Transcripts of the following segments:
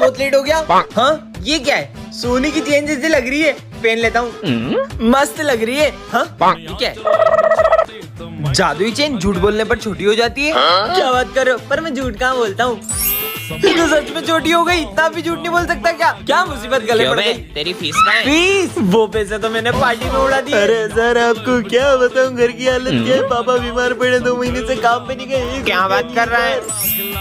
बहुत लेट हो गया। हाँ ये क्या है? सोने की चेन जैसे लग रही है, पहन लेता हूँ। मस्त लग रही है। हाँ ये क्या है? जादुई चेन झूठ बोलने पर छोटी हो जाती है। क्या बात कर रहे हो? पर मैं झूठ कहाँ बोलता हूँ। तो सच में छोटी हो गई, तब भी झूठ नहीं बोल सकता क्या? क्या मुसीबत गले पड़ गई? तेरी फीस कहाँ है? फीस? वो पैसे तो मैंने पार्टी में उड़ा दिए। अरे सर आपको क्या बताऊं, घर की हालत क्या है। पापा बीमार पड़े, 2 महीने से काम पे नहीं गए। क्या बात कर रहा है?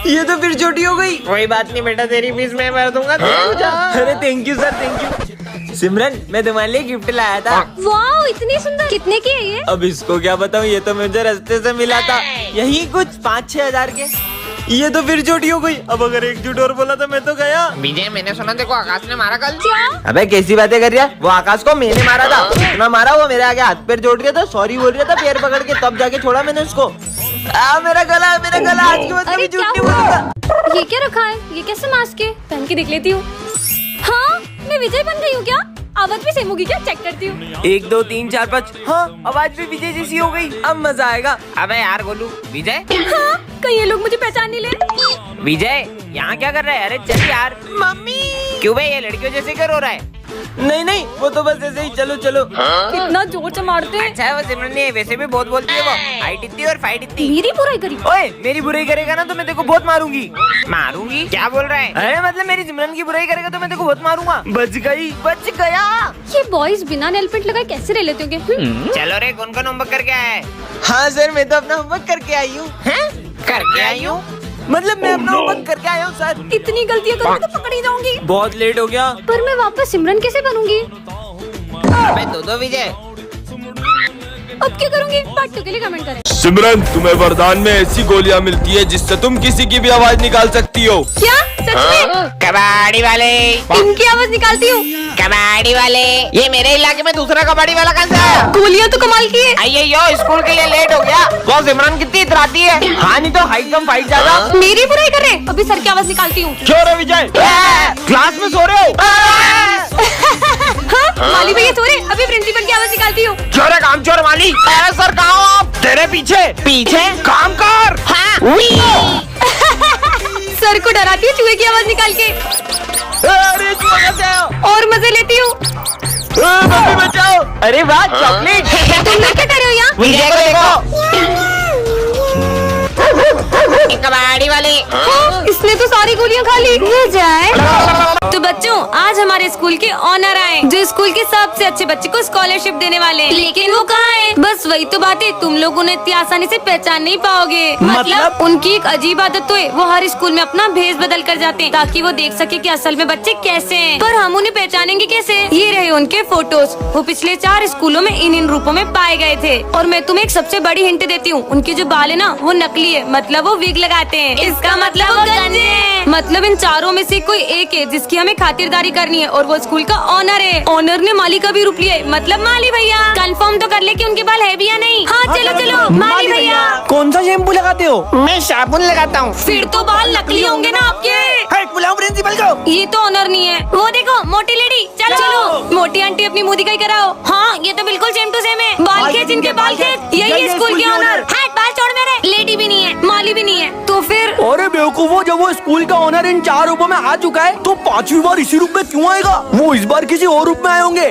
ये तो फिर छोटी हो गई। कोई बात नहीं बेटा, तेरी फीस मैं भर दूंगा। अरे thank you sir, thank you. Simran मैं तुम्हारे लिए गिफ्ट लाया था। वाह इतनी सुंदर, कितने की है ये? अब इसको क्या बताऊं, ये तो मुझे रास्ते से मिला था। यही कुछ 5-6 हजार के। ये तो फिर छोटी हो गई। अब अगर एक झूठ और बोला तो मैं तो गया। विजय मैंने सुना देखो आकाश ने मारा कल। क्या? अबे कैसी बातें कर रहा है? वो आकाश को मैंने मारा था। इतना मारा, वो मेरे आगे हाथ पैर जोड़ रहा था, सॉरी बोल रहा था पैर पकड़ के, तब जाके छोड़ा मैंने उसको। मेरा गला आज के बाद अरे कभी झूठ क्या नहीं हुआ? बोलूंगा। ये क्या रखा है? ये कैसे मास्क है? पहन के देख लेती हूँ। हाँ मैं विजय बन गई हूँ क्या? आवाज भी सेम होगी क्या? चेक करती हूँ। 1 2 3 4 5। हाँ आवाज भी विजय जैसी हो गई। अब मजा आएगा। अबे यार गोलू, विजय हाँ कहीं ये लोग मुझे पहचान नहीं ले। विजय यहाँ क्या कर रहा है? अरे चल यार। मम्मी क्यों भाई, ये लड़कियों जैसे क्यों रो रहा है? नहीं वो तो बस ऐसे ही। चलो चलो। कितना जोर से मारते हैं। अच्छा है वो सिमरन नहीं है, वैसे भी बहुत बोलती है वो। हाइट इतनी और फाइट इतनी। मेरी बुराई करी। ओए मेरी बुराई करेगा ना तो मैं तेरे को बहुत मारूंगी। मारूंगी? क्या बोल रहा है? अरे मतलब मेरी सिमरन की बुराई करेगा तो मैं तेरे को बहुत मारूंगा। बच गया। ये बॉयज बिना नेल पेंट लगाए कैसे रह लेते होंगे? चलो रे, कौन कौन होमवर्क करके आया है? हाँ सर मैं तो अपना होमवर्क करके आई हूँ। करके आई हूँ? मतलब मैं अपना होमवर्क करके आया हूँ सर। इतनी गलतियाँ करूँगी तो पकड़ी जाऊंगी। बहुत लेट हो गया। पर मैं वापस सिमरन कैसे बनूंगी? अबे दो विजय। अब क्या करूंगी? पार्ट 2 के लिए कमेंट करें। सिमरन तुम्हें वरदान में ऐसी गोलियां मिलती है जिससे तुम किसी की भी आवाज निकाल सकती हो। क्या सच में? कबाड़ी वाले। इनकी आवाज निकालती हूँ। कबाड़ी वाले। ये मेरे इलाके में दूसरा कबाड़ी वाला कौन सा है? गोलियाँ तो कमाल की है। अयो स्कूल के लिए लेट हो गया। वो सिमरन कितनी इतराती है। हाँ नहीं तो हाइट कम फाइट ज्यादा। मेरी बुराई कर रहे? अभी सर की आवाज निकालती हूँ। क्यों रे विजय, क्लास में सो रहे हो? हाँ माली भैया सो रहे, अभी प्रिंसिपल की आवाज निकालती हूँ। चोर है काम चोर माली। अरे सर कहाँ हो आप? तेरे पीछे काम कर। सर को डराती हूँ चूहे की आवाज निकाल के। अरे चूहे कैसे हो? और मजे लेती हूँ। मम्मी बचाओ। अरे वाह चॉकलेट। तुम लोग क्या कर रहे हो यहाँ? विजय को देखो। कबाड़ी वाले। इसने तो सारी गोलियां खा ली। विजय। तो बच्चों आज हमारे स्कूल के ऑनर आए, जो स्कूल के सबसे अच्छे बच्चे को स्कॉलरशिप देने वाले हैं। लेकिन वो कहाँ है? बस वही तो बात है, तुम लोग उन्हें इतनी आसानी से पहचान नहीं पाओगे। मतलब उनकी एक अजीब आदत तो है, वो हर स्कूल में अपना भेष बदल कर जाते हैं ताकि वो देख सके कि असल में बच्चे कैसे हैं। पर हम उन्हें पहचानेंगे कैसे? ये रहे उनके फोटोज। वो पिछले 4 स्कूलों में इन रूपों में पाए गए थे। और मैं तुम्हें एक सबसे बड़ी हिंट देती हूँ, उनके जो बाल है ना वो नकली है, मतलब वो विग लगाते हैं। इसका मतलब वो गंजे हैं। मतलब इन चारों में से कोई एक है जिसकी हमें खातिरदारी करनी है, और वो स्कूल का ऑनर है। ऑनर ने माली का भी रूप लिया है, मतलब माली भैया। कंफर्म तो कर ले कि उनके बाल है भी या नहीं। हाँ चलो माली भैया। कौन सा शैम्पू लगाते हो? मैं साबुन लगाता हूँ। फिर तो बाल नकली होंगे ना आपके। बुलाओ प्रिंसिपल को। ये तो ऑनर नहीं है। वो देखो मोटी लेडी। चलो मोटी आंटी अपनी मुंह दिखाई कराओ। हाँ ये तो बिल्कुल सेम टू सेम है। बाल खेच इनके बाल खेच। यही है स्कूल के ऑनर। हट बाल छोड़ मेरे। लेडी भी नहीं है, माली भी नहीं है, तो फिर? अरे बेवकूफो, जब वो स्कूल का ऑनर इन 4 रूपों में आ चुका है तो 5वीं बार इसी रूप में क्यों आएगा? वो इस बार किसी और रूप में आए होंगे।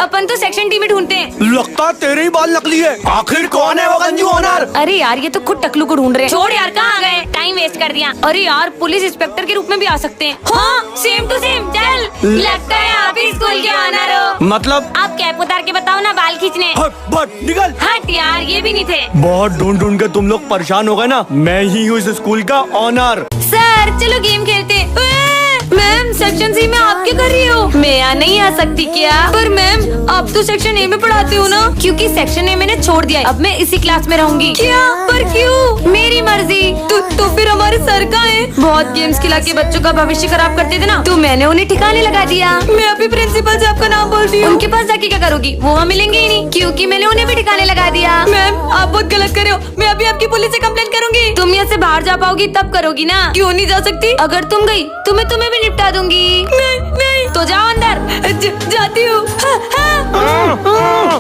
अपन तो सेक्शन टी में ढूंढते हैं। लगता है तेरे ही बाल नकली है। आखिर कौन है वो गंजू ऑनर? अरे यार ये तो खुद टकलू को ढूंढ रहे हैं। छोड़ यार, कहाँ गए? टाइम वेस्ट कर दिया। अरे यार पुलिस इंस्पेक्टर के रूप में भी आ सकते हैं। हाँ सेम टू सेम। चल लगता है आप ही स्कूल के ऑनर हो। मतलब आप कैप उतार के बताओ ना बाल खींचने। हट निकल। हट यार ये भी नहीं थे। बहुत ढूंढ के तुम लोग परेशान हो गए ना। मैं ही हूँ इस स्कूल का ऑनर। सर चलो गेम खेलते हैं। मैम सेक्शन सी में आप क्या कर रही हो? मैं यहाँ नहीं आ सकती क्या? पर मैम आप तो सेक्शन ए में पढ़ाती हो ना? क्योंकि सेक्शन ए मैंने छोड़ दिया है, अब मैं इसी क्लास में रहूंगी। क्या? पर क्यों? मेरी मर्जी। तो फिर हमारे सर कहाँ है? बहुत गेम्स खिला के बच्चों का भविष्य खराब करते थे ना, तो मैंने उन्हें ठिकाने लगा दिया। मैं अभी प्रिंसिपल से आपका नाम बोल रही हूँ। उनके पास जाके क्या करोगी? वो वहाँ मिलेंगे ही नहीं, क्योंकि मैंने उन्हें भी ठिकाने लगा दिया। मैम आप बहुत गलत कर रहे हो, मैं अभी आपकी पुलिस से कंप्लेंट करूंगी। तुम यहाँ से बाहर जा पाओगी तब करोगी ना? क्यों नहीं जा सकती? अगर तुम गई तो मैं तुम्हें भी निपटा दूंगी। नहीं तो जाओ अंदर। जाती हूँ।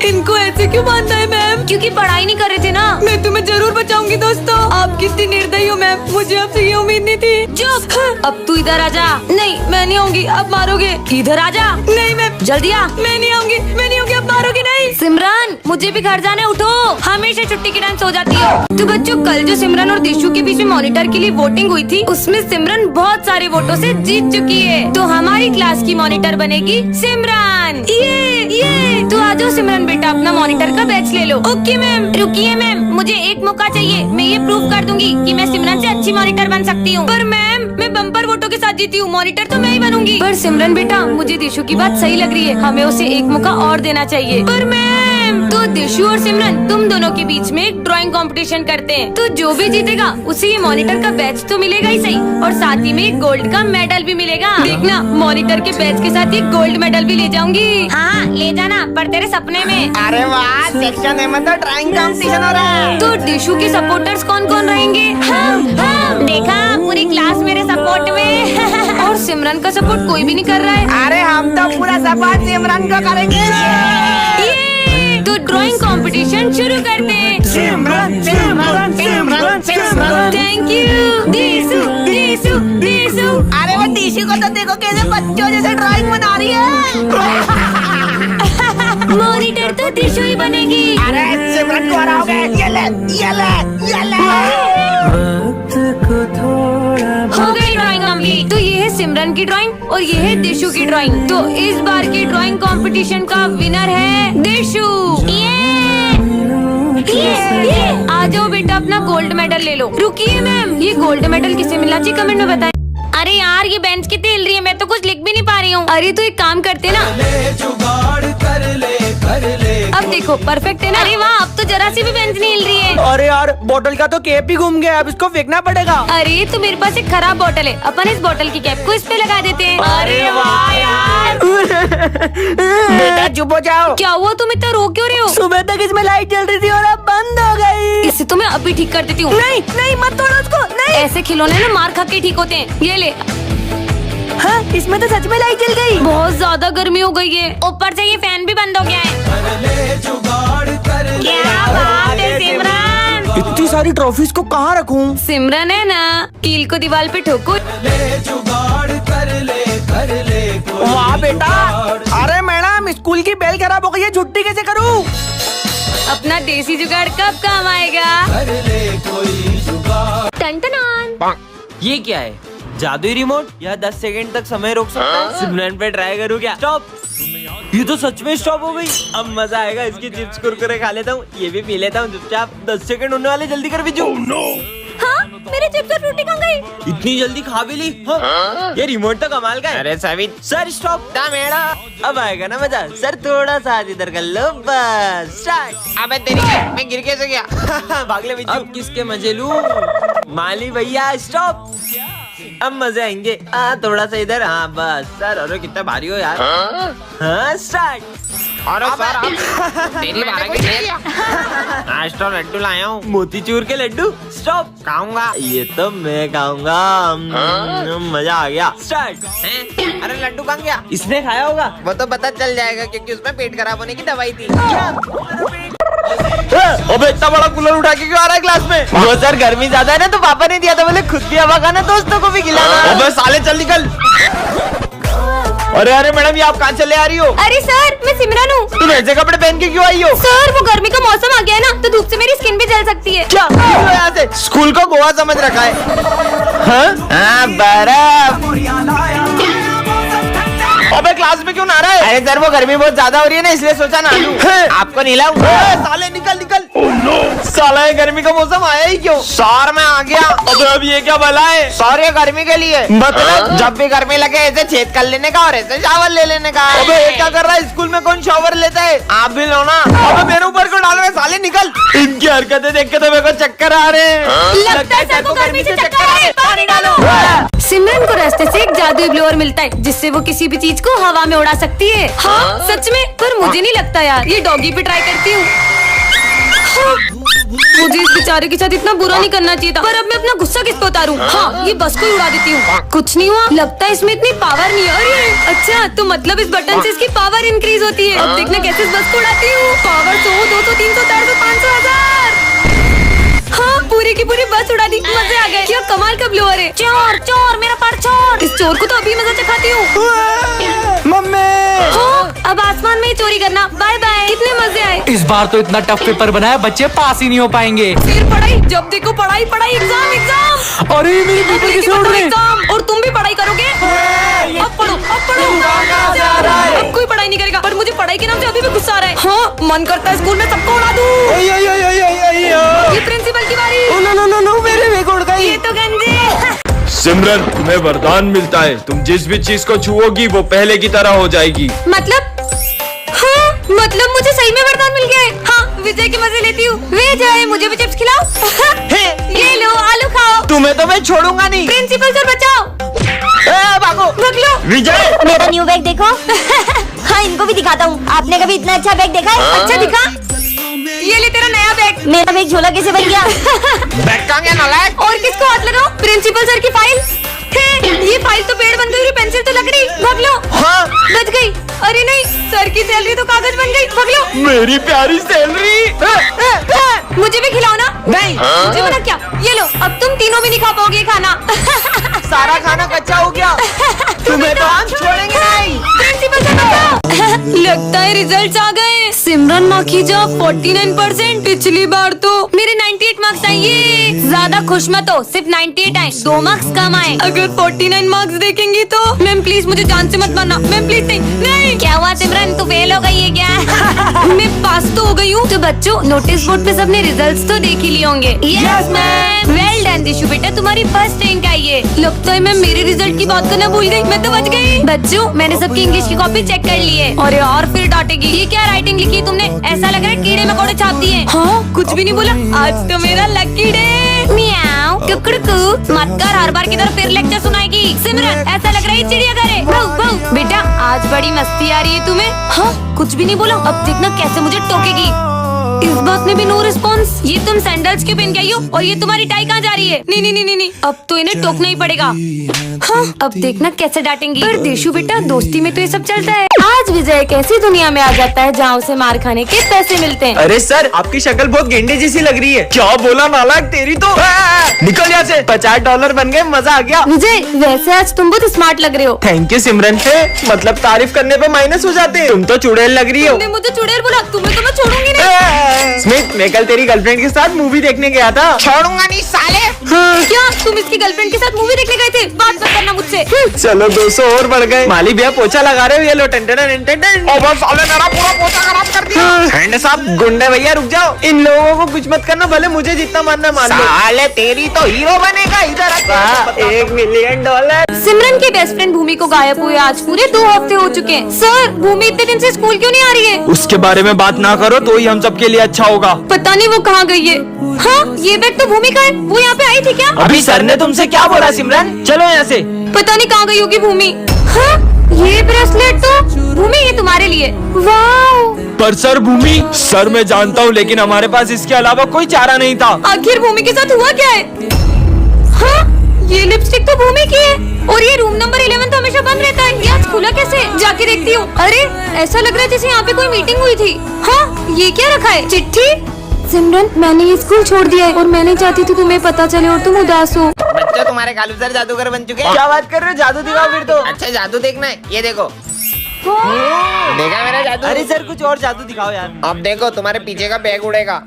इनको ऐसे क्यों बांधा है मैम? क्योंकि पढ़ाई नहीं कर रहे थे ना। मैं तुम्हें जरूर बचाऊंगी दोस्तों। आप कितनी निर्दयी हो मैम, मुझे आपसे ये उम्मीद नहीं थी। चुप। अब तू इधर आजा। नहीं मैं नहीं आऊंगी, अब मारोगे। इधर आजा। नहीं मैम। जल्दी आ। मैं नहीं आऊंगी, मैं नहीं आऊंगी, अब मारोगे नहीं। सिमरन मुझे भी घर जाना है, उठो। हमेशा छुट्टी के टाइम सो जाती हो। तो बच्चों कल जो सिमरन और दिशु के बीच में मॉनिटर के लिए वोटिंग हुई थी, उसमें सिमरन बहुत सारे वोटों से जीत चुकी है। तो हमारी क्लास की मॉनिटर बनेगी सिमरन। ये तो आ जाओ सिमरन बेटा, अपना मॉनिटर का बैच ले लो। Okay ma'am. रुकिए मैम, मुझे एक मौका चाहिए। मैं ये प्रूव कर दूंगी कि मैं सिमरन से अच्छी मॉनिटर बन सकती हूँ। पर मैम मैं बम्पर वोटों के साथ जीती हूँ, मॉनिटर तो मैं ही बनूंगी। पर सिमरन बेटा मुझे दिशु की बात सही लग रही है, हमें उसे एक मौका और देना चाहिए। पर मैम तो दिशु और सिमरन तुम दोनों के बीच में एक ड्राइंग कंपटीशन करते हैं, तो जो भी जीतेगा उसे ये मॉनिटर का बैच तो मिलेगा ही सही, और साथ ही में एक गोल्ड का मेडल भी मिलेगा। देखना मॉनिटर के बैच के साथ एक गोल्ड मेडल भी ले जाऊंगी। हाँ ले जाना, पर तेरे सपने में। अरे वाह, सेक्शन ए में तो ड्राइंग कंपटीशन हो रहा है। तो दिशु के सपोर्टर्स कौन कौन रहेंगे? हम देखा पूरी क्लास मेरे सपोर्ट में। और सिमरन का सपोर्ट कोई भी नहीं कर रहा है। अरे हम तो पूरा सपोर्ट सिमरन को करेंगे। ये तो ड्राइंग कंपटीशन शुरू करते हैं। सिमरन सिमरन सिमरन सिमरन। Thank you दिशु दिशु दिशु। अरे वो दिशु को तो देखो कैसे बच्चों जैसे ड्राइंग बना रही है। मॉनिटर तो दिशु ही बनेगी। अरे सिमरन को हराओगे। ये ले ये ले ये ले। हो गई ड्राइंग कंप्लीट। तो ये है सिमरन की ड्राइंग और ये है दिशु की ड्राइंग। तो इस बार की ड्राइंग कंपटीशन का विनर है दिशु। ये आ जाओ बेटा, अपना गोल्ड मेडल ले लो। रुकिए मैम, ये गोल्ड मेडल किसे मिला जी कमेंट में बताएं। अरे यार ये बेंच कितनी हिल रही है, मैं तो कुछ लिख भी नहीं पा रही हूँ। अरे तो एक काम करते ना, अब देखो परफेक्ट है ना। अरे वाह, अब तो जरा सी भी बेंच नहीं हिल रही है। अरे यार बोतल का तो कैप ही घूम गया, अब इसको फेंकना पड़ेगा। अरे तो मेरे पास एक खराब बोतल है, अपन इस बोतल की कैप को इस पे लगा देते हैं। अरे वाह यार। बेटा चुप हो जाओ। क्या हुआ, तुम इतना रो क्यों रहे हो? सुबह तक इसमें लाइट जल रही थी और अब बंद हो गई। इसे तो मैं अभी ठीक कर देती हूँ। नहीं नहीं मत तोड़ो उसको। नहीं ऐसे खिलौने ना मार खा के ठीक होते हैं। ये ले। हाँ इसमें तो सच में लाइट जल गई। बहुत ज्यादा गर्मी हो गई है, ऊपर से ये फैन भी बंद हो गया है। क्या बात है सिमरन। इतनी सारी ट्रॉफीज को कहाँ रखूं? सिमरन है ना, कील को दीवार पे ठोको। वाह बेटा। अरे मैडम स्कूल की बेल खराब हो गई है, छुट्टी कैसे करूं? अपना देसी जुगाड़ कब काम आएगा? टन-टनान। ये क्या है, जादुई रिमोट? यह 10 सेकंड तक समय रोक सकता है। सिमरन पे ट्राई करूँ क्या? स्टॉप। ये तो सच में स्टॉप हो गई। अब मजा आएगा, इसकी चिप्स कुरकुरे खा लेता हूँ, ये भी पी लेता हूँ चुपचाप। 10 सेकंड होने वाले, जल्दी कर बिजू। हाँ मेरे चिप्स और फ्रूटी कहाँ गई? इतनी जल्दी खा भी ली? हाँ? ये रिमोट तो कमाल का है। अरे सभी सर स्टॉप। अब आएगा ना मजा। सर थोड़ा सा हाथ इधर कर लो, बस स्टार्ट। अबे तेरी मैं गिर कैसे गया? भाग ले बिजू। अब किसके मजे लूं? माली भैया स्टॉप। अब मजे आएंगे। थोड़ा सा इधर। हाँ बस सर। अरे कितना भारी हो यार। हाँ स्टार्ट। अरे सर तेरी आज तो लड्डू लाया हूँ। मोतीचूर के लड्डू। स्टॉप। खाऊंगा। ये तो मैं खाऊंगा। मजा आ गया। स्टार्ट। अरे लड्डू कहाँ गया? इसने खाया होगा। वो तो पता चल जाएगा क्योंकि उसमें पेट खराब होने की दवाई थी। अबे इतना बड़ा कूलर उठा के क्यों आ रहा है क्लास में? वो सर गर्मी ज्यादा है ना, तो पापा ने दिया था, बोले खुद भी हवा खाना, दोस्तों को भी खिलाना। अबे साले चल निकल। अरे अरे मैडम, ये आप कहाँ चले आ रही हो? अरे सर मैं सिमरन हूँ। तुम ऐसे कपड़े पहन के क्यों आई हो? सर वो गर्मी का मौसम आ गया है ना, तो धूप से मेरी स्किन भी जल सकती है। क्या यहाँ से? स्कूल को गोवा समझ रखा है। हाँ बर्फ। अबे क्लास में क्यों नहा रहा है? अरे सर वो गर्मी बहुत ज्यादा हो रही है ना, इसलिए सोचा ना आपको नीलाऊं। साले निकल निकल। साला ये गर्मी का मौसम आया ही क्यों? सर मैं आ गया। अबे अब ये क्या भला है? सर ये गर्मी के लिए, मतलब? जब भी गर्मी लगे ऐसे छेद कर लेने का और ऐसे शावर ले लेने का। अबे ये क्या कर रहा है? स्कूल में कौन शावर लेता है? आप भी लो ना। अबे मेरे ऊपर को डाल रहे हैं, साले निकल। इनकी हरकतें देख के तो मेरे को चक्कर आ रहे हैं। लगता है सर को गर्मी से चक्कर आ रहे हैं, पानी डालो। सिमरन को रास्ते से एक जादुई ब्लोअर मिलता है, जिससे वो किसी भी चीज को हवा में उड़ा सकती है। हाँ सच में, पर मुझे नहीं लगता यार, ये डॉगी पे ट्राई करती हूँ। मुझे इस बेचारे के साथ इतना बुरा नहीं करना चाहिए था, पर अब मैं अपना गुस्सा किस पे उतारूं? हाँ, ये बस को ही उड़ा देती हूँ। कुछ नहीं हुआ, लगता है इसमें इतनी पावर नहीं है। अरे अच्छा, तो मतलब इस बटन से इसकी पावर इंक्रीज होती है। अब देखना कैसे इस बस को उड़ाती हूँ। पावर 100, 200, 300, 400, 500, 1000। हाँ, पूरी की पूरी बस उड़ा दी। मजे आ गए। क्या कमाल का ब्लोअर है। चोर चोर, मेरा पर चोर। इस चोर को तो अभी मजा चखाती हूँ। मम्मी, अब आसमान में ही चोरी करना। Bye bye. कितने मजे आए। इस बार तो इतना टफ पेपर बनाया, बच्चे पास ही नहीं हो पाएंगे। फिर पढ़ाई, जब देखो पढ़ाई पढ़ाई, एग्जाम एग्जाम। अरे मेरे पेपर कैसे उड़ रहे हैं? एग्जाम, और तुम भी पढ़ाई करोगे? अब पढ़ो, अब पढ़ो। अब कोई पढ़ाई नहीं करेगा, पर मुझे पढ़ाई के नाम से अभी भी गुस्सा आ रहा है। हाँ, मन करता है स्कूल में सबको उड़ा दूं। ये प्रिंसिपल की बारी। नो, मेरे बेग उड़ गई। ये तो गंजे। सिमरन, तुम्हें वरदान मिलता है। तुम जिस भी चीज को छुओगी वो पहले की तरह हो जाएगी। मतलब? हाँ, मतलब मुझे सही में वरदान मिल गया है। हाँ, विजय के मजे लेती हूँ। विजय, मुझे भी चिप्स खिलाओ। ये लो, आलू खाओ। तुम्हें तो मैं छोड़ूंगा नहीं। प्रिंसिपल सर बचाओ। भागो, भाग लो। विजय। मेरा न्यू बैग देखो। हाँ, इनको भी दिखाता हूँ। आपने कभी इतना अच्छा बैग देखा है? अच्छा दिखा। ये ले तेरा नया बैग। मेरा बैग झोला कैसे बन गया? बैग कहाँ गया नालायक? और किसको हाथ लगाओ? प्रिंसिपल सर की फाइल। ये फाइल तो पेड़ बन गई, पेंसिल तो लकड़ी। भाग लो। हाँ, बच गई। अरे नहीं, सर की सैलरी तो कागज बन गई। भाग लो। मेरी प्यारी सैलरी। मुझे भी खिलाओ ना। नहीं। मुझे मना क्या? ये लो, अब तुम तीनों भी नहीं खा पाओगे खाना। सारा खाना कच्चा हो गया। तुम्हें तो हम छोड़ेंगे नहीं। प्रिंसिपल सर बचाओ। लगता है रिजल्ट्स आ गए। सिमरन माखीजा 49%। पिछली बार तो मेरे 98 मार्क्स आए। ये ज्यादा खुश मत हो, सिर्फ 98 आए, 2 मार्क्स कम आए। अगर 49 मार्क्स देखेंगी तो मैम प्लीज मुझे जान से मत मारना। मैम प्लीज नहीं। क्या हुआ सिमरन, तू फेल हो गई है क्या? मैं पास तो हो गई हूँ। तो बच्चों, नोटिस बोर्ड पे सबने रिजल्ट्स तो देख ही लिए होंगे। Yes ma'am. वेल डन दिशु बेटा, तुम्हारी फर्स्ट रैंक आई है। लगता है मैं मेरे रिजल्ट की बात करना भूल गई। मैं तो बच गई। बच्चों, मैंने सबकी इंग्लिश की कॉपी चेक कर ली है। और यार फिर डांटेगी। ये क्या राइटिंग लिखी है तुमने? ऐसा लग रहा है कीड़े मकोड़े छाप दिए। हाँ, कुछ भी नहीं बोला। आज तो मेरा लकी डे। मियाओ कुकड़कू। मत कर, हर बार की तरह फिर लेक्चर सुनाएगी। सिमरन, ऐसा लग रहा है चिड़ियाघर है। भाऊ बेटा, आज बड़ी मस्ती आ रही है तुम्हें। हाँ, कुछ भी नहीं बोला। अब देखना कैसे मुझे टोकेगी। इस बात में भी नो रिस्पॉन्स। ये तुम सैंडल्स क्यों पहन के आई हो? और ये तुम्हारी टाई कहाँ जा रही है? नहीं, अब तो इन्हें टोकना ही पड़ेगा। हाँ, अब देखना कैसे डांटेंगी। पर देशु बेटा, दोस्ती में तो ये सब चलता है। आज विजय कैसी दुनिया में आ जाता है जहाँ उसे मार खाने के पैसे मिलते हैं। अरे सर, आपकी शक्ल बहुत गेंडे जैसी लग रही है। क्या बोला नालायक, तेरी तो। निकल यहाँ से। $50 बन गए, मजा आ गया। विजय, वैसे आज तुम बहुत स्मार्ट लग रहे हो। थैंक यू सिमरन। मतलब तारीफ करने पे माइनस हो जाते हैं। तुम तो चुड़ैल लग रही हो। तुमने मुझे चुड़ैल बोला, तुम्हें तो मैं छोड़ूंगी नहीं। स्मिथ, मैं कल तेरी गर्लफ्रेंड के साथ मूवी देखने गया था। छोड़ूंगा नहीं साले। क्या तुम इसकी गर्लफ्रेंड के साथ मूवी देखने गए थे? बात मत करना मुझसे। चलो 200 और बढ़ गए। माली भैया पोछा लगा रहे हो। ये लो टन। ओवर साले, मेरा पूरा पोता खराब कर दिया। हैंड साहब, गुंडे भैया रुक जाओ। इन लोगों को कुछ मत करना, भले मुझे जितना मानना मान लो। साले तेरी तो हीरो बनेगा। इधर $1 मिलियन। सिमरन के बेस्ट फ्रेंड भूमि को गायब हुए आज पूरे 2 हफ्ते हो चुके हैं। सर, भूमि इतने दिन से स्कूल क्यों नहीं आ रही है? उसके बारे में बात ना करो तो ही हम सबके लिए अच्छा होगा। पता नहीं वो कहाँ गई है। हाँ, ये बैग तो भूमि का है। वो यहाँ पे आई थी क्या? अभी सर ने तुमसे क्या बोला सिमरन? चलो यहाँ से। पता नहीं कहाँ गई होगी भूमि। हाँ, ये ब्रेसलेट तो भूमि, ये तुम्हारे लिए। वाओ। पर सर भूमि, सर मैं जानता हूँ, लेकिन हमारे पास इसके अलावा कोई चारा नहीं था। आखिर भूमि के साथ हुआ क्या है? हाँ, ये लिपस्टिक तो भूमि की है। और ये रूम नंबर 11 तो हमेशा बंद रहता है। ये आज खुला कैसे? जाके देखती हूँ। अरे, ऐसा लग रहा है जैसे यहाँ पे कोई मीटिंग हुई थी। हाँ, ये क्या रखा है? चिट्ठी। सिमरन, मैंने ये स्कूल छोड़ दिया है और मैं नहीं चाहती थी तुम्हें पता चले और तुम उदास हो। बच्चों, तुम्हारे कालू सर जादूगर बन चुके हैं। क्या बात कर रहे हो? जादू दिखाओ फिर तो। अच्छा, जादू देखना है? ये देखो। देखा मेरा जादू? अरे सर, कुछ और जादू दिखाओ यार। अब देखो, तुम्हारे पीछे का बैग उड़ेगा।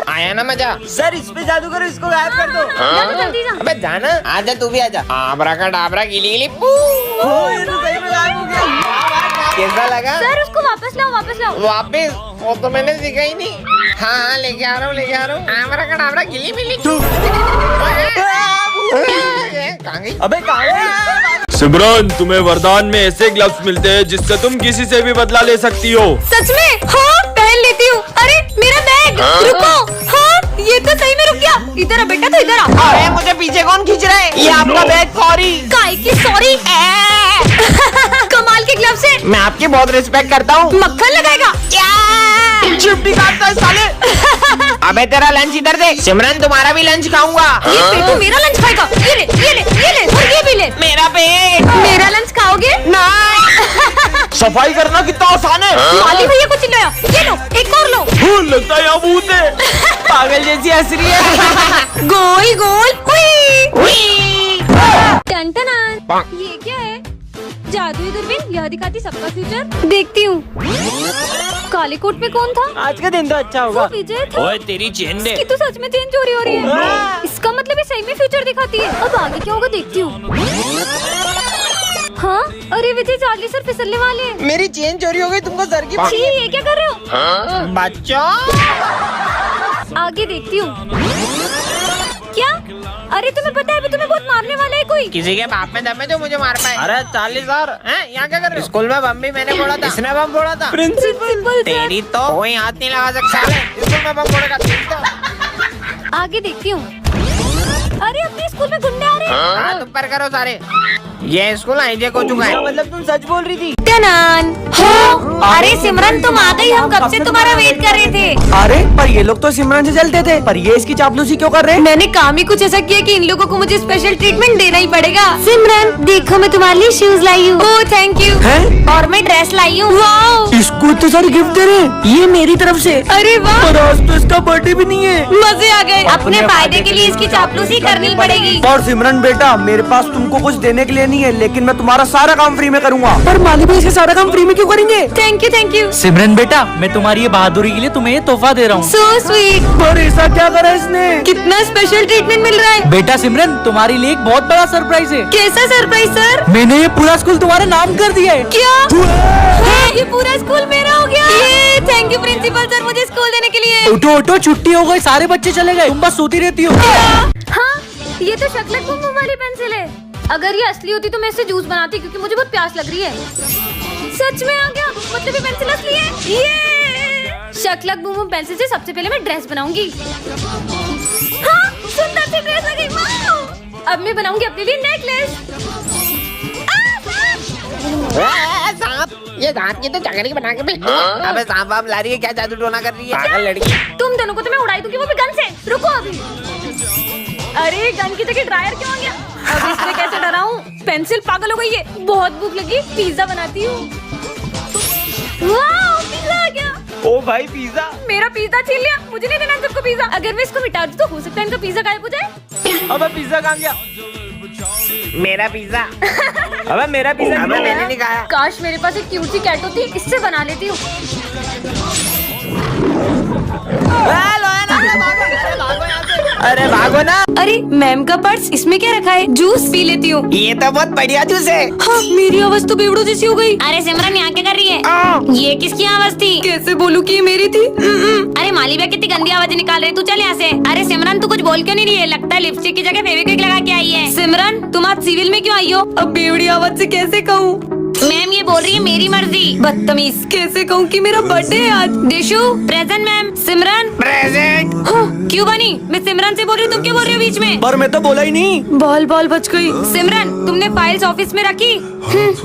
आया ना मजा? सर, इस पे जादू करो, इसको गायब कर दो। जल्दी जा। अबे जाना, आजा तू भी आजा। आबरा का डाबरा गिली गिली पू। ये तो सही में गायब हो गया। कैसा लगा? सर, उसको वापस लाओ, वापस लाओ। वापिस? वो तो मैंने सीखा ही नहीं। हाँ, लेके आ रहा हूँ। आबरा का डाबरा गिली मिली। कहाँ गई? अबे कहाँ है? सिमरन, तुम्हें वरदान में ऐसे ग्लव्स मिलते हैं जिससे तुम किसी से भी बदला ले सकती हो। सच में? हाँ, पहन लेती हूँ। अरे, मेरा बैग। रुको। हाँ, ये तो सही में रुक गया। इधर आ बेटा, तो इधर आ। अरे, मुझे पीछे कौन खींच रहा है? ये आपका बैग। सॉरी। काय की सॉरी। कमाल के ग्लव्स है। मैं आपकी बहुत रिस्पेक्ट करता हूँ। मक्खन लगाएगा। चिमटी काटता है साले। अबे तेरा लंच इधर दे। सिमरन तुम्हारा भी लंच खाऊंगा। ये पेटू मेरा लंच खाएगा। ये ले ये ले ये ले और ये भी ले। मेरा पेट। मेरा लंच खाओगे? सफाई करना कितना आसान है। माली भैया को चिल्लाया। ये लो एक और लो। लगता है यहाँ भूत है। पागल जैसी हंस रही है। गोल गोल टन-टनान। ये क्या है? जादुई दूरबीन यह दिखाती सबका फ्यूचर। देखती हूँ। काले कोट में कौन था? आज का दिन तो अच्छा होगा। वो विजय था। ओए तेरी चेन दे। इसकी तो सच में चेंज हो रही है। इसका मतलब ये सही में फ्यूचर दिखाती है। अब आगे क्या होगा देखती हूँ। हाँ अरे विजय चार्ली सर फिसलने वाले हैं। मेरी चेन चोरी हो गई, तुमको सर की छी, ये क्या कर रहे हो? बच्चों आगे देखती हूँ। क्या? अरे तुम्हें पता है अभी तुम्हें बहुत मारने वाला है कोई। किसी के बाप में दम है जो मुझे मार पाए। अरे 40,000 हैं यहाँ क्या कर रहे हो? स्कूल में बम भी मैंने फोड़ा था। इसने बम फोड़ा था। प्रिंसिपल तेरी तो कोई हाथ नहीं लगा सकता है। स्कूल में बम फोड़ेगा तेरी तो। आगे देखती हूँ। अरे अपने स्कूल में गुंडे आ रहे हैं। हाँ तुम पर करो सारे। ये स्कूल हाईजेक हो चुका है। मतलब तुम सच बोल रही थी। टनान। हो अरे सिमरन तुम आ गई, हम कब से तुम्हारा वेट कर रहे थे। अरे पर ये लोग तो सिमरन से चलते थे, पर ये इसकी चापलूसी क्यों कर रहे हैं? मैंने काम ही कुछ ऐसा किया कि इन लोगों को मुझे स्पेशल ट्रीटमेंट देना ही पड़ेगा। सिमरन देखो मैं तुम्हारे लिए शूज लाई हूँ। Oh thank you. हैं? और मैं ड्रेस लाई हूँ। वाओ इसको इतने सारे गिफ्ट दे रहे हैं, ये मेरी तरफ से। अरे वाह पर आज तो इसका बर्थडे भी नहीं है। मजे आ गए। अपने फायदे के लिए इसकी चापलूसी करनी पड़ेगी। और सिमरन बेटा मेरे पास तुमको कुछ देने के लिए नहीं है, लेकिन मैं तुम्हारा सारा काम फ्री में करूंगा। पर माली भाई इसका सारा काम फ्री में क्यों करेंगे? Thank you thank you. Simran बेटा मैं तुम्हारी ये बहादुरी के लिए तुम्हें ये तोहफा दे रहा हूँ। So sweet. पर ऐसा क्या करा इसने? कितना स्पेशल ट्रीटमेंट मिल रहा है। बेटा सिमरन तुम्हारे लिए एक बहुत बड़ा सरप्राइज है। कैसा सरप्राइज सर? मैंने ये पूरा स्कूल तुम्हारे नाम कर दिया है। क्या है? ये पूरा स्कूल मेरा हो गया। ये थैंक यू प्रिंसिपल सर मुझे स्कूल देने के लिए। उठो उठो छुट्टी हो गई, सारे बच्चे चले गए, तुम बस सोती रहती हो। हाँ ये तो शकलक बुम वाली पेंसिल है। अगर ये असली होती तो मैं इससे जूस बनाती, क्योंकि मुझे बहुत प्यास लग रही है। सच में आ गया, मतलब ये पेंसिल असली है। ये शकलक बुम पेंसिल से सबसे पहले मैं ड्रेस बनाऊंगी। हाँ सुंदर सी ड्रेस आ गई। वाओ! अब मैं बनाऊंगी अपने लिए नेकलेस। सांप ये सांप की तो चकरी बना के भेज। अबे सांप वाप ला रही है क्या? जादू टोना कर रही है पागल लड़की। तुम दोनों को तो मैं उड़ाई दूंगी, वो भी गन से। रुको अभी। अरे गन की जगह ड्रायर क्यों आ गया? अब इससे कैसे डराऊं? पेंसिल पागल हो गई है। बहुत भूख लगी, पिज्जा बनाती हूँ। वाह पिज्जा आ गया। ओ भाई पिज्जा। मेरा पिज्जा छीन लिया। मुझे नहीं देना सबको पिज्जा। अगर मैं इसको मिटा दूं तो हो सकता है इनका पिज्जा गायब हो जाए। अबे पिज्जा कहाँ गया? मेरा पिज्जा। अबे मेरा पिज्जा। अबे मैंने नहीं खाया। काश मेरे पास एक क्यूट सी कैट होती, इससे बना लेती हूँ। अरे भागो ना। अरे मैम का पर्स, इसमें क्या रखा है? जूस पी लेती हूँ। ये तो बहुत बढ़िया जूस है। हाँ, मेरी आवाज तो बेवड़ो जैसी हो गई। अरे सिमरन यहाँ क्या कर रही है? ये किसकी आवाज थी? कैसे बोलूँ कि ये मेरी थी? अरे माली भैया कितनी गंदी आवाज निकाल रही है। तू चल यहाँ से। अरे सिमरन तू कुछ बोल क्यों नहीं रही है? लगता है लिपस्टिक की जगह फेविक्विक लगा के आई है। सिमरन तुम आज सिविल में क्यों आई हो? अब बेवड़ी आवाज से कैसे कहूँ? मैम ये बोल रही है मेरी मर्जी। बदतमीज, कैसे कहूँ कि मेरा बर्थडे है आज। दिशु प्रेजेंट मैम। सिमरन प्रेजेंट। क्यों बनी? मैं सिमरन से बोल रही हूँ, तुम क्यों बोल रही हो बीच में? पर मैं तो बोला ही नहीं। बाल बाल बच गई। सिमरन तुमने फाइल्स ऑफिस में रखी?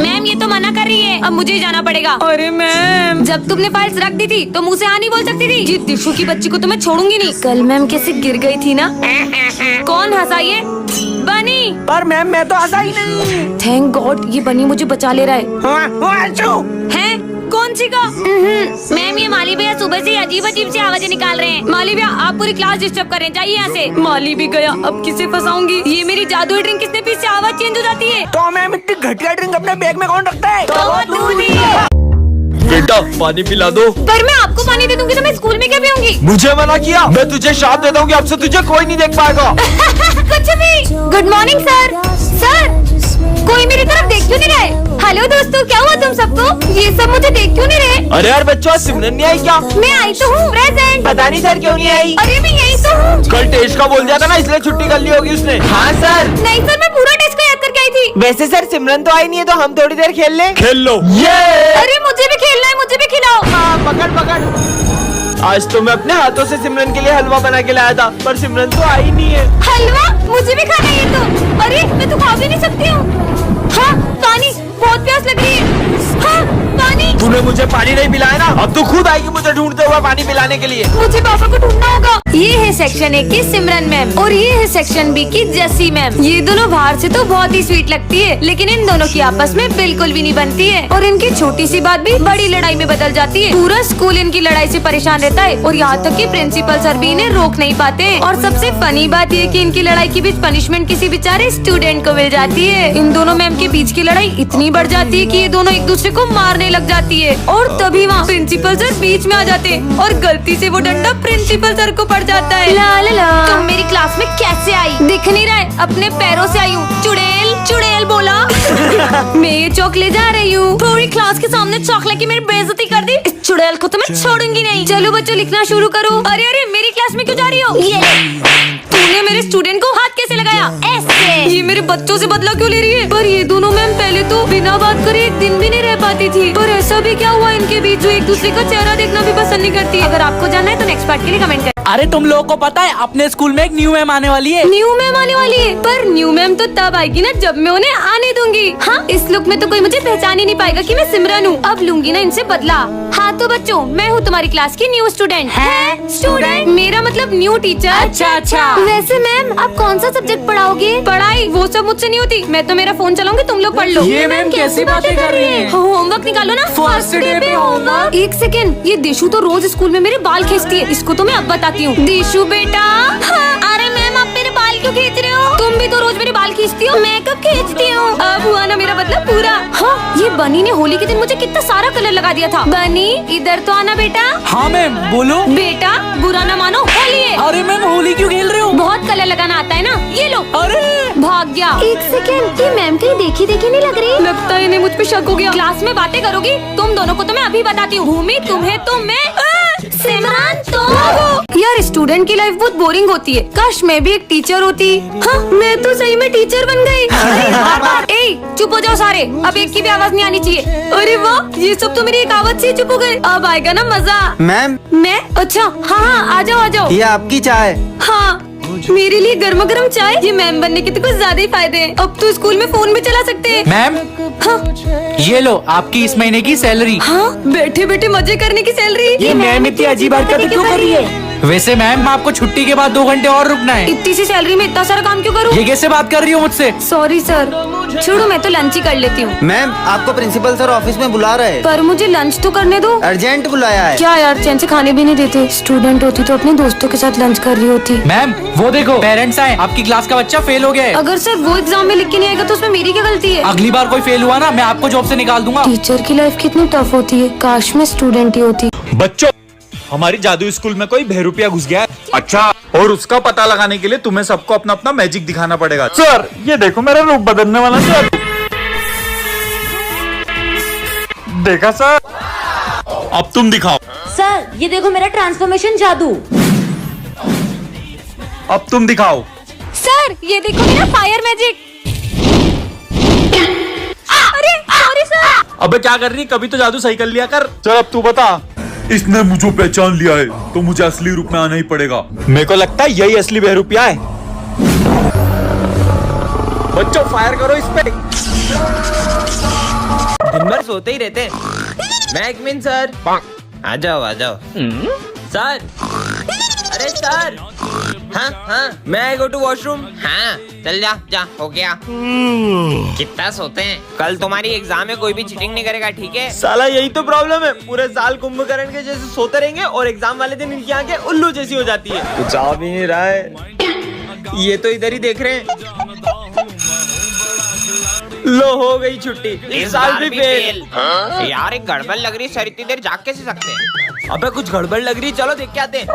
मैम ये तो मना कर रही है, अब मुझे ही जाना पड़ेगा। अरे मैम जब तुमने फाइल्स रख दी थी तो मुँह से हाँ नहीं बोल सकती थी। ये दिशु की बच्ची को तो मैं छोड़ूंगी नहीं। कल मैम कैसे गिर गई थी ना। कौन हंसाइए? बनी। पर मैम मैं तो हंसा ही नहीं। थैंक गॉड ये बनी मुझे बचा ले रहा है। कौन सी का? मैम ये माली भैया सुबह से अजीब अजीब सी आवाजें निकाल रहे हैं। माली भैया आप पूरी क्लास डिस्टर्ब कर रहे हैं, जाइए यहाँ से। माली भी गया, अब किसे फंसाऊंगी? ये मेरी जादुई ड्रिंक किसने पी से आवाज चेंज हो जाती है। तो मैम इतनी घटिया ड्रिंक अपने बैग में कौन रखता है? तो वो तू नहीं है। बेटा पानी पिला दो। पर मैं आपको पानी दे दूंगी तो मैं स्कूल में क्या पीऊंगी? मुझे मना किया? मैं तुझे शाप देता हूँ कि अब से तुझे कोई नहीं देख पाएगा। कुछ भी। Good morning sir. सर कोई मेरी तरफ देख क्यों नहीं रहे? हेलो दोस्तों क्या हुआ तुम सबको? ये सब मुझे देख क्यों नहीं रहे? अरे यार बच्चों आज सिमरन नहीं आई क्या? मैं आई तो हूँ प्रेजेंट। पता नहीं सर क्यों नहीं आई। अरे मैं यही तो हूँ। कल टेस्ट का बोल दिया था ना, इसलिए छुट्टी कर ली होगी उसने। हाँ सर। नहीं सर मैं पूरा टेस्ट को याद करके आई थी। वैसे सर सिमरन तो आई नहीं है, तो हम थोड़ी देर खेल लें। खेल लो। अरे मुझे भी खेलना है, मुझे भी खिलाओ। हाँ पकड़ पकड़। आज तो मैं अपने हाथों से सिमरन के लिए हलवा बना के लाया था, पर सिमरन तो आई नहीं है। हलवा मुझे भी खाना है तो। अरे मैं तो खा भी नहीं सकती हूँ। हाँ पानी, बहुत प्यास लग रही है। हाँ पानी। तूने तूने मुझे पानी नहीं पिलाया ना, अब तू खुद आएगी मुझे ढूंढते हुए पानी पिलाने के लिए। मुझे पापा को ढूंढना होगा। ये है सेक्शन ए की सिमरन मैम और ये है सेक्शन बी की जैसी मैम। ये दोनों बाहर से तो बहुत ही स्वीट लगती है, लेकिन इन दोनों की आपस में बिल्कुल भी नहीं बनती है और इनकी छोटी सी बात भी बड़ी लड़ाई में बदल जाती है। पूरा स्कूल इनकी लड़ाई से परेशान रहता है और यहाँ तक कि प्रिंसिपल सर भी इन्हें रोक नहीं पाते हैं। और सबसे फनी बात ये कि इनकी लड़ाई के बीच पनिशमेंट किसी बेचारे स्टूडेंट को मिल जाती है। इन दोनों मैम के बीच की लड़ाई इतनी बढ़ जाती है कि ये दोनों एक दूसरे को मारने लग जाती है और तभी वहाँ प्रिंसिपल सर बीच में आ जाते हैं और गलती से वो डंडा प्रिंसिपल सर को पड़ जाता है। ला ला ला। तुम मेरी क्लास में कैसे आई? दिख नहीं रहा है, अपने पैरों से आई हूँ। चुड़ैल चुड़ैल बोला। मैं ये चौक ले जा रही हूँ। पूरी क्लास के सामने चौक लेके मेरी बेइज्जती कर दी। इस चुड़ैल को तो मैं छोड़ूंगी नहीं। चलो बच्चों लिखना शुरू करो। अरे अरे मेरी क्लास में क्यों जा रही हो? तूने मेरे स्टूडेंट को हाथ कैसे लगाया? ऐसे। ये मेरे बच्चों से बदला क्यों ले रही है? पर ये दोनों मैम पहले तो बिना बात करे एक दिन भी नहीं रह पाती थी, पर ऐसा भी क्या हुआ इनके बीच जो एक दूसरे का चेहरा देखना भी पसंद नहीं करती। अगर आपको जानना है तो नेक्स्ट पार्ट के लिए कमेंट करें। अरे तुम लोगों को पता है अपने स्कूल में एक न्यू मैम आने वाली है। न्यू मैम आने वाली है, पर न्यू मैम तो तब आएगी ना जब मैं उन्हें आने दूंगी। हाँ, इस लुक में तो कोई मुझे पहचान ही नहीं पाएगा कि मैं सिमरन हूँ। अब लूंगी ना इनसे बदला। हाँ तो बच्चों, मैं हूँ तुम्हारी क्लास की न्यू स्टूडेंट। है स्टूडेंट? मेरा मतलब न्यू टीचर। अच्छा अच्छा। वैसे मैम आप कौन सा सब्जेक्ट पढ़ाओगे? पढ़ाई वो सब मुझसे नहीं होती। मैं तो मेरा फोन चलाऊंगी, तुम लोग पढ़ लो। ये मैम कैसी बातें कर रही है? होमवर्क निकालो ना। फर्स्ट डे पे होमवर्क। एक सेकेंड, ये देशु तो रोज स्कूल में मेरे बाल खींचती है। इसको तो मैं अब बताती हूँ। देशु बेटा। हाँ। अरे मैम आप मेरे बाल क्यों खींच रहे हो? तुम भी तो रोज मेरे बाल खींचती हो। मैं कब खींचती हूँ? अब हुआ ना मेरा मतलब पूरा। हाँ, ये बनी ने होली के दिन मुझे कितना सारा कलर लगा दिया था। बनी इधर तो आना बेटा। हाँ मैम बोलो। बेटा बुरा ना मानो, होली है। अरे मैम होली क्यों खेल रहे हो? बहुत कलर लगाना आता है ना। ये लो। अरे भाग गया। एक सेकेंड, ये मैम कहीं देखी देखी नहीं लग रही? लगता है इन्हें मुझ पे शक हो गया। क्लास में बातें करोगी तुम दोनों को तो मैं अभी बताती हूँ। भूमि तुम्हें तो मैं सिमरन तो। यार स्टूडेंट की लाइफ बहुत बोरिंग होती है। काश मैं भी एक टीचर होती। हाँ, मैं तो सही में टीचर बन गई। ए, चुप हो जाओ सारे। अब एक की भी आवाज नहीं आनी चाहिए। अरे वाह, ये सब तो मेरी एक आवाज से चुप हो गए। अब आएगा ना मजा। मैम मैं? अच्छा हाँ हाँ, आ जाओ आ जाओ। ये आपकी चाय। हाँ, मेरे लिए गर्मा गर्म चाय। ये मैम बनने के तो कुछ ज्यादा ही फायदे हैं। अब तो स्कूल में फोन भी चला सकते हैं। मैम हाँ ये लो आपकी इस महीने की सैलरी। हाँ, बैठे बैठे मजे करने की सैलरी। ये मैम इतनी अजीब हरकतें क्यों कर रही है? वैसे मैम आपको छुट्टी के बाद 2 घंटे और रुकना है। इतनी सी सैलरी में इतना सारा काम क्यों करूँ? ये कैसे बात कर रही हो मुझसे? सॉरी सर, छोड़ो मैं तो लंच ही कर लेती हूँ। मैम आपको प्रिंसिपल सर ऑफिस में बुला रहे हैं। पर मुझे लंच तो करने दो। अर्जेंट बुलाया है। क्या यार, चैन से खाने भी नहीं देते। स्टूडेंट होती तो अपने दोस्तों के साथ लंच कर रही होती। मैम वो देखो पेरेंट्स आए, आपकी क्लास का बच्चा फेल हो गया है। अगर सर वो एग्जाम में लिख के नहीं आएगा तो उसमें मेरी क्या गलती है? अगली बार कोई फेल हुआ ना मैं आपको जॉब से निकाल दूंगा। टीचर की लाइफ कितनी टफ होती है। काश मैं स्टूडेंट ही होती। बच्चों, हमारी जादू स्कूल में कोई बहरूपिया घुस गया है। अच्छा, और उसका पता लगाने के लिए तुम्हें सबको अपना अपना मैजिक दिखाना पड़ेगा। सर ये देखो मेरा रूप बदलने वाला जादू। देखा सर? अब तुम दिखाओ। सर ये देखो मेरा ट्रांसफॉर्मेशन जादू। अब तुम दिखाओ। सर ये देखो मेरा फायर मैजिक। अरे सॉरी सर। अबे क्या कर रही है? कभी तो जादू सही कर लिया कर। चल अब तू बता। इसने मुझे पहचान लिया है तो मुझे असली रूप में आना ही पड़ेगा। मेरे को लगता है यही असली बहरूपिया है। बच्चों फायर करो इस पे। दिन भर सोते ही रहते हैं। मैकमिन सर आ जाओ आ जाओ। सर, अरे सर। हाँ हाँ, मैं आई गो टू वॉशरूम। हाँ चल जा जा, हो गया। कितना सोते हैं? कल तुम्हारी एग्जाम है, कोई भी चीटिंग नहीं करेगा, ठीक है? साला यही तो प्रॉब्लम है। पूरे साल कुंभकर्ण के जैसे सोते रहेंगे और एग्जाम वाले दिन इनकी आंखें उल्लू जैसी हो जाती है। कुछ आ भी नहीं रहा है। ये तो इधर ही देख रहे हैं। लो हो गई छुट्टी। इस साल भी फेल। यार एक गड़बड़ लग रही है। सर इतनी देर जाग कैसे सकते हैं? अबे कुछ गड़बड़ लग रही है, चलो देख के आते हैं।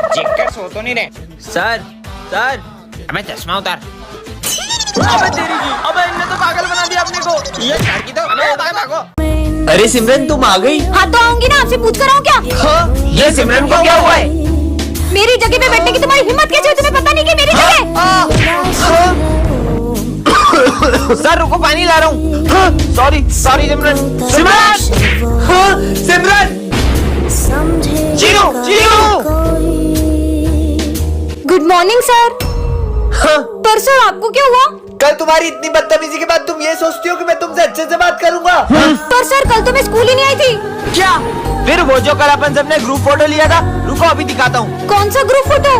चेक कर, सो तो नहीं रहे। Sir sir. अबे चश्मा उतार। अबे तेरी की, अबे इनने तो पागल बना दिया अपने को। ये लड़की तो भागो। अरे सिमरन तुम आ गई? हाँ तो आऊंगी ना, आपसे पूछ कर आऊँ क्या? ये सिमरन को क्या हुआ है? मेरी जगह पे बैठने की तुम्हारी हिम्मत कैसे हुई? तुम्हें पता नहीं कि मेरी जगह। सर रुको, पानी ला रहा हूँ। Sorry sorry Simran. Simran Simran. Zero zero. Good morning sir. पर सर आपको क्या हुआ? कल तुम्हारी इतनी बदतमीजी के बाद तुम ये सोचती हो कि मैं तुमसे अच्छे से बात करूंगा? पर सर कल तो मैं स्कूल ही नहीं आई थी। क्या? फिर वो जो कल अपन सबने ग्रुप फोटो लिया था, रुको अभी दिखाता हूँ। कौन सा ग्रुप फोटो?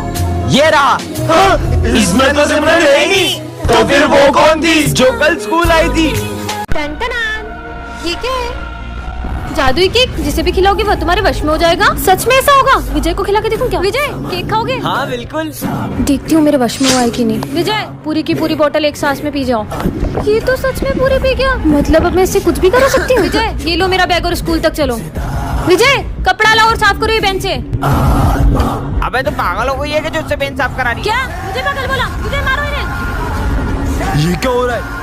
ये रहा। इसमें तो सिमरन है ही नहीं, तो फिर वो कौन थी जो कल स्कूल आई थी? ये क्या है? जादुई केक, जिसे भी खिलाओगे वो तुम्हारे वश में हो जाएगा। सच में ऐसा होगा? विजय को खिला के देखूं क्या? विजय केक खाओगे? हाँ बिल्कुल। देखती हूँ मेरे वश में हुआ है कि नहीं। विजय पूरी की पूरी बोतल एक सांस में पी जाओ। ये तो सच में पूरी पी गया। मतलब अब मैं इससे कुछ भी कर सकती हूँ। विजय ये लो मेरा बैग और स्कूल तक चलो। विजय कपड़ा लाओ और साफ करो ये बेंच से। अबे तो पागल हो गई है कि जो उससे पेन साफ करा रही है? क्या मुझे पागल बोला? विजय मारो इन्हें। ये क्या हो रहा है?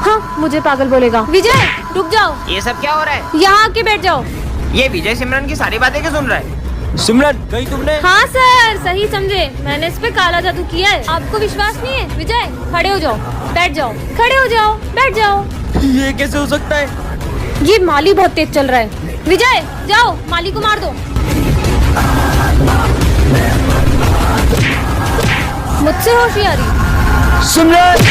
हाँ मुझे पागल बोलेगा। विजय रुक जाओ, ये सब क्या हो रहा है? यहाँ आके बैठ जाओ। ये विजय सिमरन की सारी बातें क्यों सुन रहा है? सिमरन कहीं तुमने? हाँ सर सही समझे, मैंने इस पे काला जादू किया है। आपको विश्वास नहीं है? विजय खड़े हो जाओ, बैठ जाओ, खड़े हो जाओ, बैठ जाओ। ये कैसे हो सकता है? ये माली बहुत तेज चल रहा है। विजय जाओ माली को मार दो। मुझसे होशियारी। सिमरन